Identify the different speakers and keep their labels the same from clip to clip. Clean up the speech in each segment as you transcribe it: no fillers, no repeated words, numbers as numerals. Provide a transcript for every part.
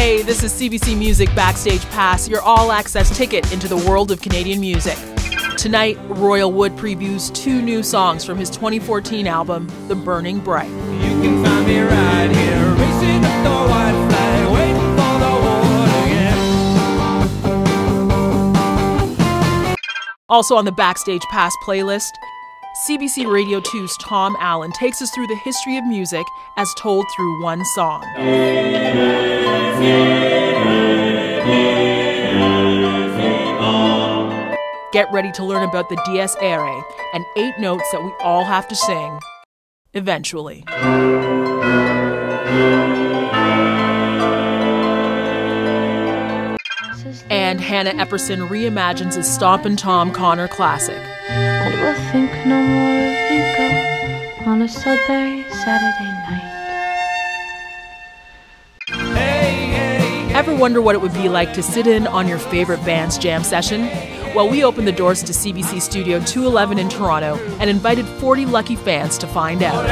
Speaker 1: Hey, this is CBC Music Backstage Pass, your all-access ticket into the world of Canadian music. Tonight, Royal Wood previews 2 new songs from his 2014 album, The Burning Bright.
Speaker 2: You can find me right here, racing up the white flag, waiting for the war again.
Speaker 1: Also on the Backstage Pass playlist, CBC Radio 2's Tom Allen takes us through the history of music as told through one song. Get ready to learn about the Dies Irae and 8 notes that we all have to sing, eventually. And Hannah Epperson reimagines his Stompin Tom Connor classic.
Speaker 3: And we'll think no more of Vinko on a Sudbury Saturday night.
Speaker 1: Ever wonder what it would be like to sit in on your favorite band's jam session? Well, we opened the doors to CBC Studio 211 in Toronto and invited 40 lucky fans to find out.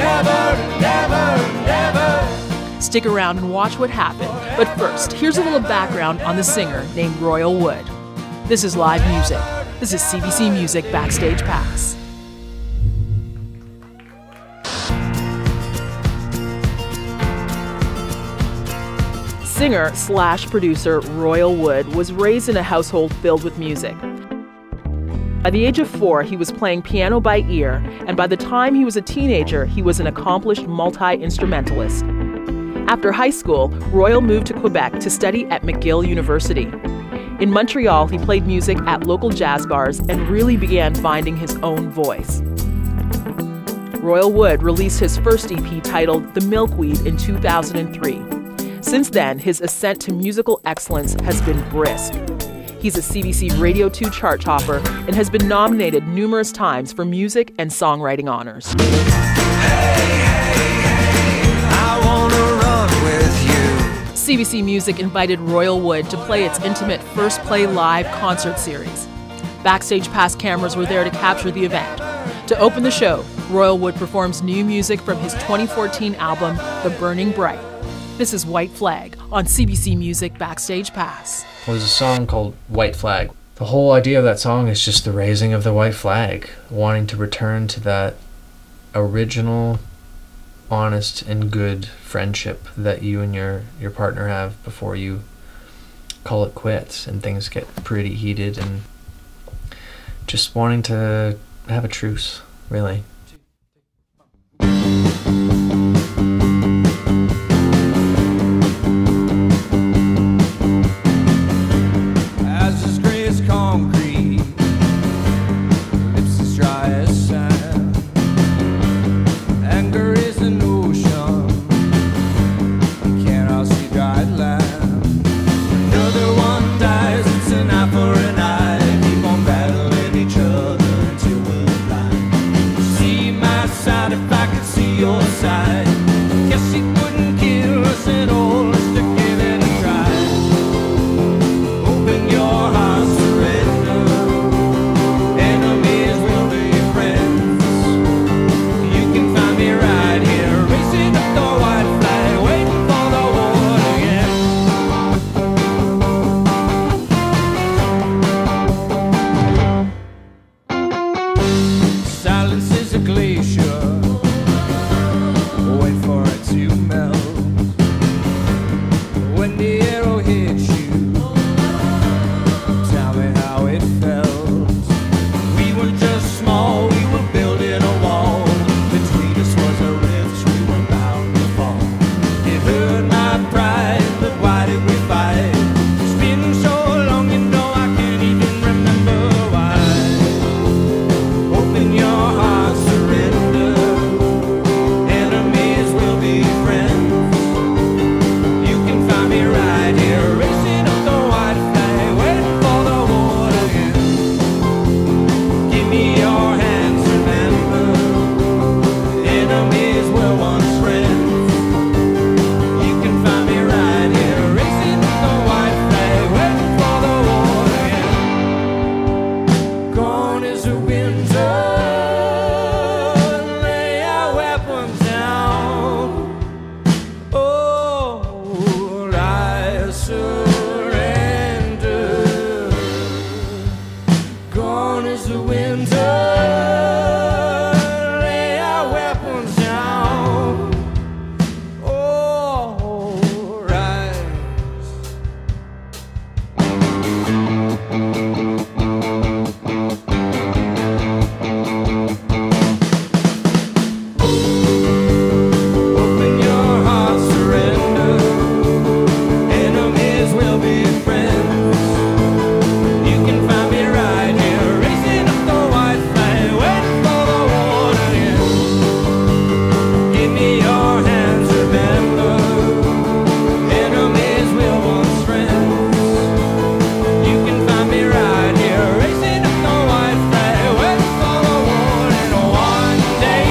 Speaker 1: Stick around and watch what happened. But first, here's a little background on the singer named Royal Wood. This is live music. This is CBC Music Backstage Pass. Singer/producer Royal Wood was raised in a household filled with music. By the age of 4, he was playing piano by ear, and by the time he was a teenager, he was an accomplished multi-instrumentalist. After high school, Royal moved to Quebec to study at McGill University. In Montreal, he played music at local jazz bars and really began finding his own voice. Royal Wood released his first EP titled The Milkweed in 2003. Since then, his ascent to musical excellence has been brisk. He's a CBC Radio 2 chart topper and has been nominated numerous times for music and songwriting honors.
Speaker 2: I wanna run with you.
Speaker 1: CBC Music invited Royal Wood to play its intimate First Play Live concert series. Backstage Pass cameras were there to capture the event. To open the show, Royal Wood performs new music from his 2014 album, The Burning Bright. This is White Flag on CBC Music Backstage Pass.
Speaker 4: There's a song called White Flag. The whole idea of that song is just the raising of the white flag, wanting to return to that original, honest and good friendship that you and your partner have before you call it quits and things get pretty heated, and just wanting to have a truce, really.
Speaker 2: See is the winter. Lay our weapons down. Oh, rise. Open your heart, surrender. Enemies will be friends. You can find me right here, raising up the white flag, waiting for the war to end. Give me your hands, remember. Enemies will want friends. You can find me right here, raising up the white flag, waiting for the war. And one day,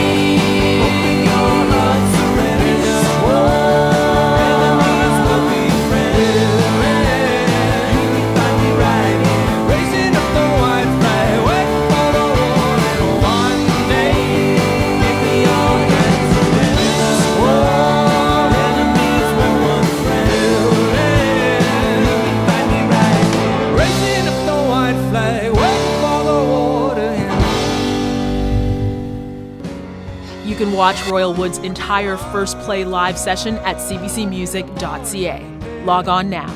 Speaker 2: open your heart, surrender. Enemies will be friends. You can find me right here, raising up the white flag, waiting for the war. And one day, give me your hands, surrender. Enemies will want friends. You can find me right here, raising up the white flag, waiting for the war to end.
Speaker 1: You can watch Royal Wood's entire First Play live session at cbcmusic.ca. Log on now.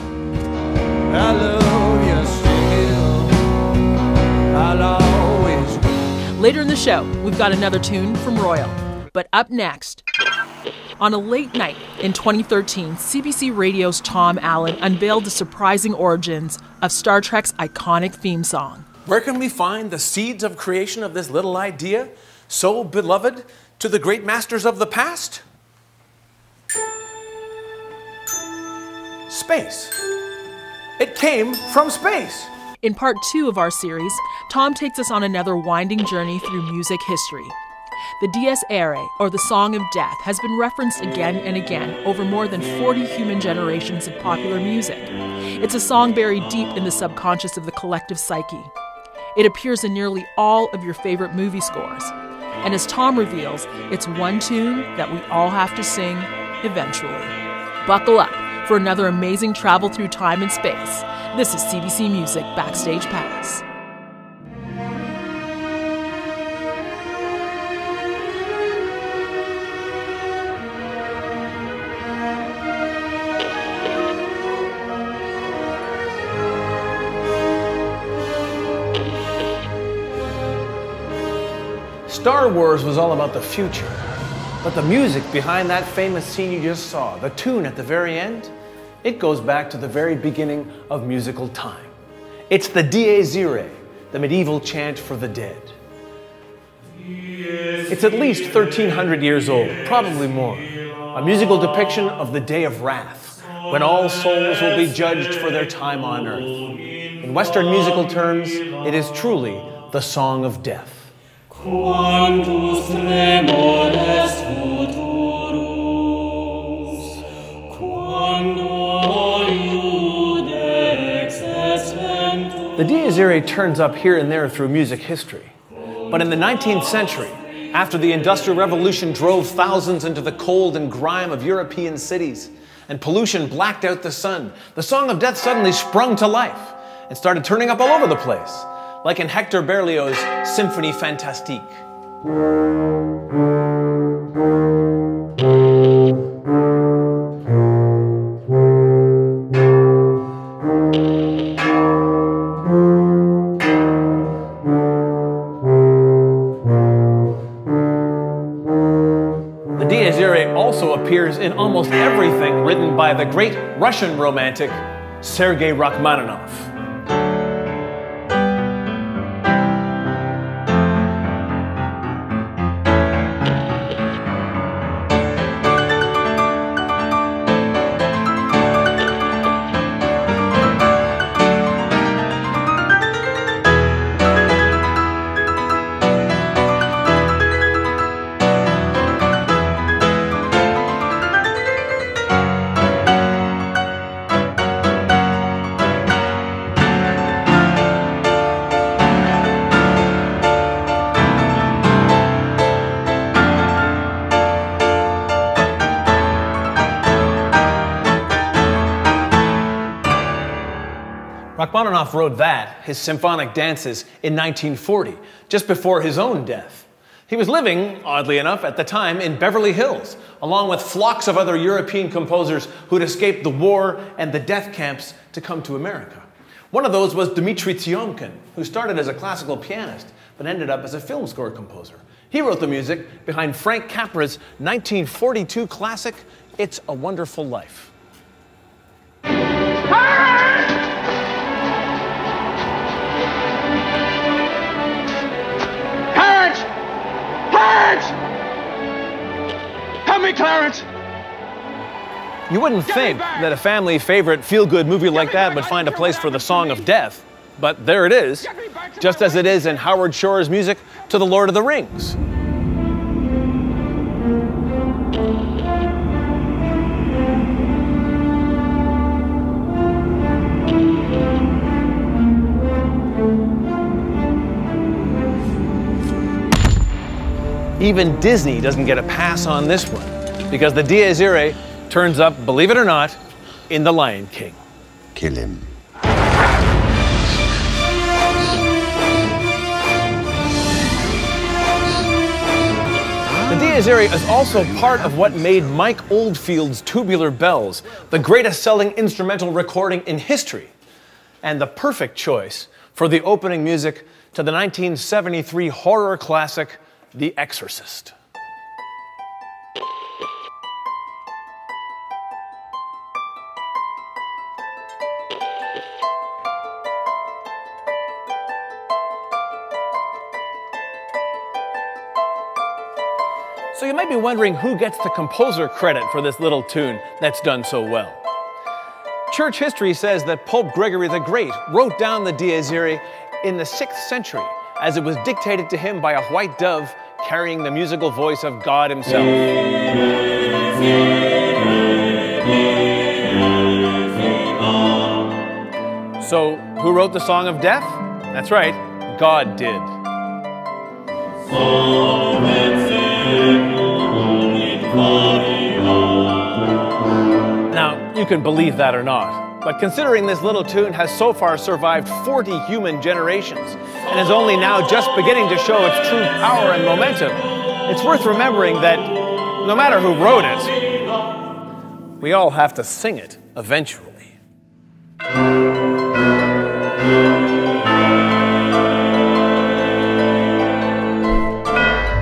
Speaker 2: I love you still. I'll always be.
Speaker 1: Later in the show, we've got another tune from Royal. But up next, on a late night in 2013, CBC Radio's Tom Allen unveiled the surprising origins of Star Trek's iconic theme song.
Speaker 5: Where can we find the seeds of creation of this little idea, so beloved to the great masters of the past? Space. It came from space.
Speaker 1: In part 2 of our series, Tom takes us on another winding journey through music history. The Dies Irae, or the Song of Death, has been referenced again and again over more than 40 human generations of popular music. It's a song buried deep in the subconscious of the collective psyche. It appears in nearly all of your favorite movie scores. And as Tom reveals, it's one tune that we all have to sing eventually. Buckle up for another amazing travel through time and space. This is CBC Music Backstage Pass.
Speaker 5: Star Wars was all about the future, but the music behind that famous scene you just saw, the tune at the very end, it goes back to the very beginning of musical time. It's the Dies Irae, the medieval chant for the dead. It's at least 1,300 years old, probably more. A musical depiction of the day of wrath, when all souls will be judged for their time on earth. In Western musical terms, it is truly the song of death.
Speaker 6: Quantus tremor est futurus, quando iudex essentur.
Speaker 5: The Dies Irae turns up here and there through music history. But in the 19th century, after the Industrial Revolution drove thousands into the cold and grime of European cities, and pollution blacked out the sun, the Song of Death suddenly sprung to life and started turning up all over the place, like in Hector Berlioz's Symphonie Fantastique. The Dies Irae also appears in almost everything written by the great Russian romantic Sergei Rachmaninoff. Rachmaninoff wrote that, his symphonic dances, in 1940, just before his own death. He was living, oddly enough, at the time in Beverly Hills, along with flocks of other European composers who'd escaped the war and the death camps to come to America. One of those was Dmitri Tiomkin, who started as a classical pianist, but ended up as a film score composer. He wrote the music behind Frank Capra's 1942 classic, It's a Wonderful Life.
Speaker 7: Clarence! Clarence! Help me, Clarence!
Speaker 5: You wouldn't think that a family favorite feel-good movie like that would find a place for the Song of Death, but there it is, just as it is in Howard Shore's music to The Lord of the Rings. Even Disney doesn't get a pass on this one, because the Dies Irae turns up, believe it or not, in The Lion King.
Speaker 8: Kill him.
Speaker 5: The Dies Irae is also part of what made Mike Oldfield's Tubular Bells the greatest selling instrumental recording in history, and the perfect choice for the opening music to the 1973 horror classic, The Exorcist. So you might be wondering who gets the composer credit for this little tune that's done so well. Church history says that Pope Gregory the Great wrote down the Dies Irae in the 6th century as it was dictated to him by a white dove carrying the musical voice of God himself. So, who wrote the Song of Death? That's right, God did. Now, you can believe that or not, but considering this little tune has so far survived 40 human generations and is only now just beginning to show its true power and momentum, it's worth remembering that no matter who wrote it, we all have to sing it eventually.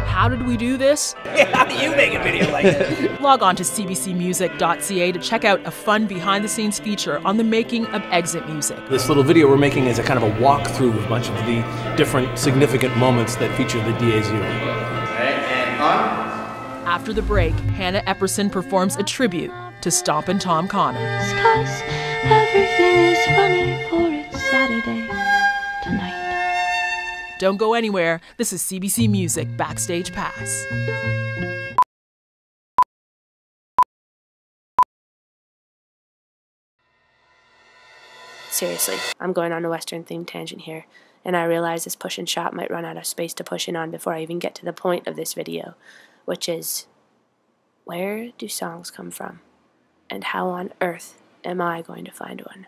Speaker 1: How did we do this?
Speaker 9: Yeah, how do you make a video like this?
Speaker 1: Log on to cbcmusic.ca to check out a fun behind-the-scenes feature on the making of exit music.
Speaker 9: This little video we're making is a kind of a walkthrough of a bunch of the different significant moments that feature the Dies Irae.
Speaker 4: And on.
Speaker 1: After the break, Hannah Epperson performs a tribute to Stompin Tom Connor.
Speaker 3: 'Cause everything is funny for it's Saturday tonight.
Speaker 1: Don't go anywhere. This is CBC Music Backstage Pass.
Speaker 10: Seriously, I'm going on a Western themed tangent here, and I realize this push and shot might run out of space to push in on before I even get to the point of this video, which is, where do songs come from? And how on earth am I going to find one?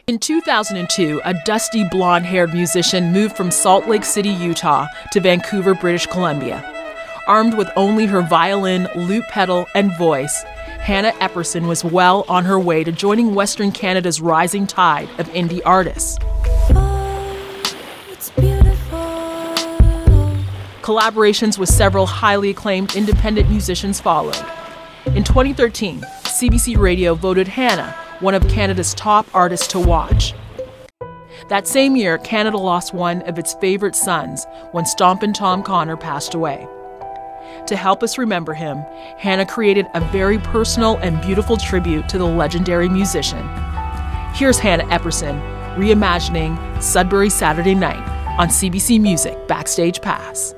Speaker 1: In 2002, a dusty blonde-haired musician moved from Salt Lake City, Utah to Vancouver, British Columbia. Armed with only her violin, loop pedal, and voice, Hannah Epperson was well on her way to joining Western Canada's rising tide of indie artists. Collaborations with several highly acclaimed independent musicians followed. In 2013, CBC Radio voted Hannah one of Canada's top artists to watch. That same year, Canada lost one of its favorite sons when Stompin Tom Connor passed away. To help us remember him, Hannah created a very personal and beautiful tribute to the legendary musician. Here's Hannah Epperson reimagining Sudbury Saturday Night on CBC Music Backstage Pass.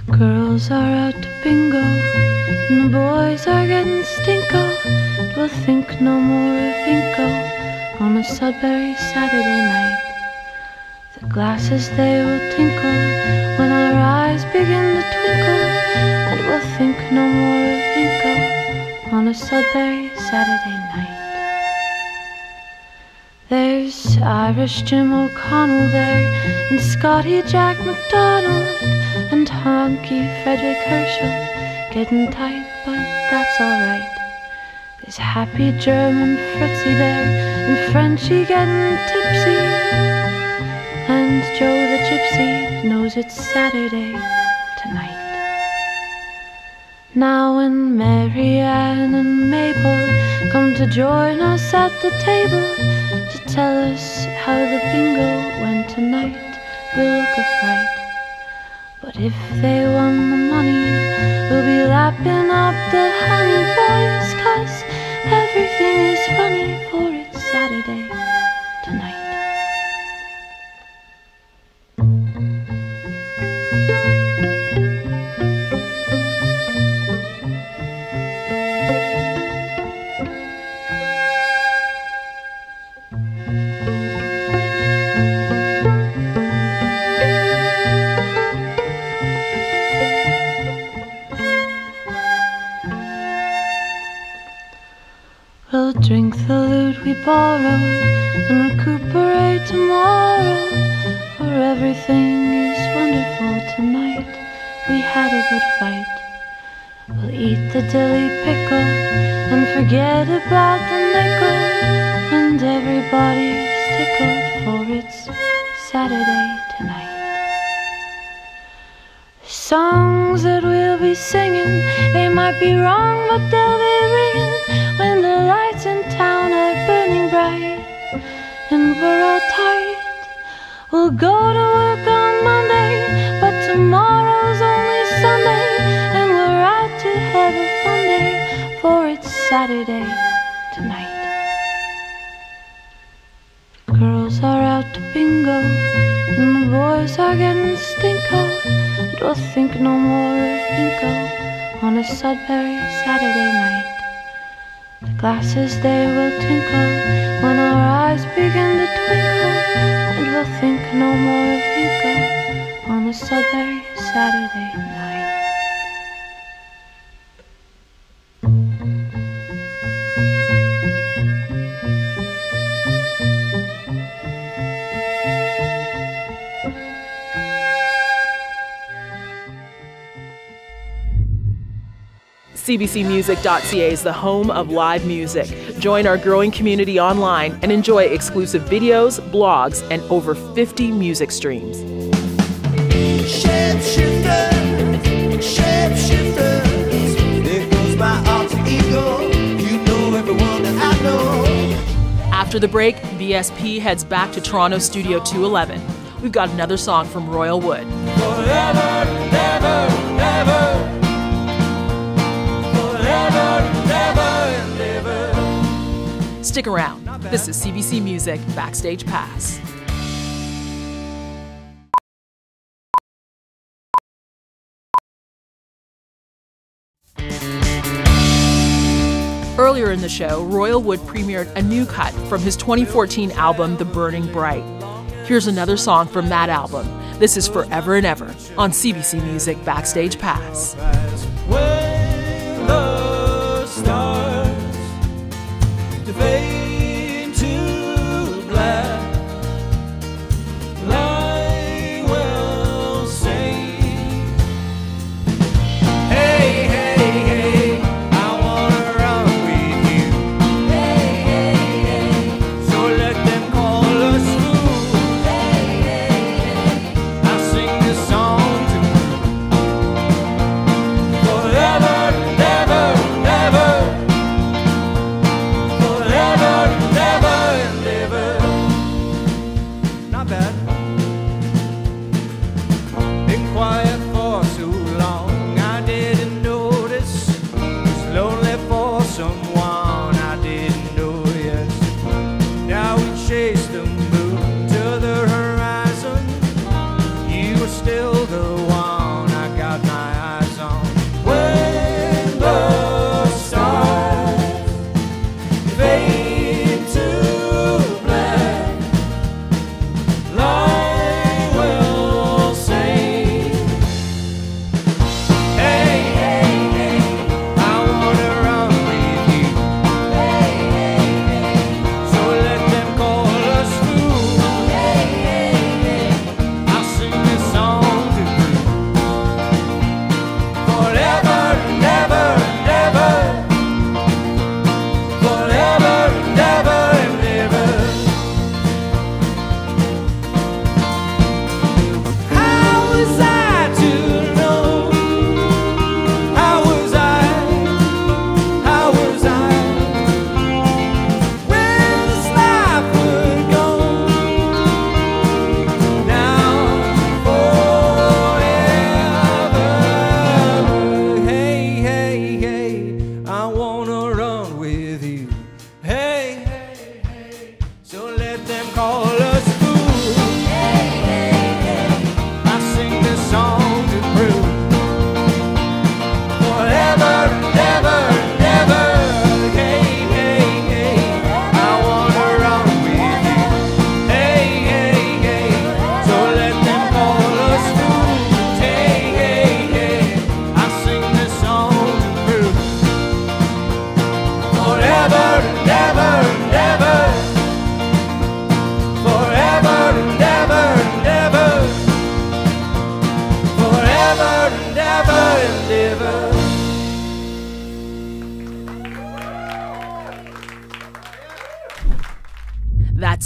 Speaker 3: The girls are out to bingo, and the boys are getting stinko. We'll think no more of Inco on a Sudbury Saturday night. The glasses they will tinkle when our eyes begin to twinkle, and we'll think no more of Inco on a Sudbury Saturday night. There's Irish Jim O'Connell there, and Scotty Jack MacDonald, and Honky Frederick Herschel, getting tight, but that's alright. There's Happy German Fritzy there, and Frenchie getting tipsy, and Joe the Gypsy knows it's Saturday tonight. Now when Mary Ann and Mabel come to join us at the table to tell us how the bingo went tonight, we'll look a fright. But if they won the money, we'll be lapping up the honey boys, 'cause everything is funny, for it's Saturday tonight. We'll drink the loot we borrowed and recuperate tomorrow, for everything is wonderful tonight. We had a good fight. We'll eat the dilly pickle and forget about the nickel, and everybody's tickled, for it's Saturday tonight. Songs that we'll be singing, they might be wrong, but they'll be ringing when the lights in town are burning bright and we're all tired. We'll go to work on Monday, but tomorrow's only Sunday, and we're out to have a fun day, for it's Saturday tonight. The girls are out to bingo, and the boys are getting stinko, and we'll think no more of bingo on a Sudbury Saturday night. The glasses, they will tinkle when our eyes begin to twinkle, and we'll think no more of bingo on a Sudbury Saturday night.
Speaker 1: CBCmusic.ca is the home of live music. Join our growing community online and enjoy exclusive videos, blogs, and over 50 music streams.
Speaker 2: Shapeshifters, shapeshifters, there goes my alter ego. You know everyone that I know.
Speaker 1: After the break, BSP heads back to Toronto Studio 211. We've got another song from Royal Wood.
Speaker 2: Forever, never, never.
Speaker 1: Stick around. This is CBC Music Backstage Pass. Earlier in the show, Royal Wood premiered a new cut from his 2014 album, The Burning Bright. Here's another song from that album. This is Forever and Ever on CBC Music Backstage Pass.
Speaker 2: When the stars fade to black, I will say, hey, hey, hey, I wanna run with you. Hey, hey, hey, so let them call us through. Hey, hey, hey, I sing this song to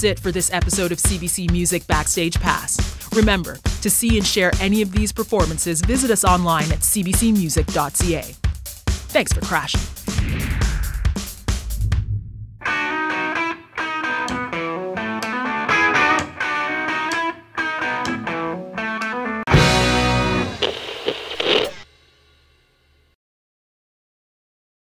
Speaker 1: That's it for this episode of CBC Music Backstage Pass. Remember, to see and share any of these performances, visit us online at cbcmusic.ca. Thanks for crashing.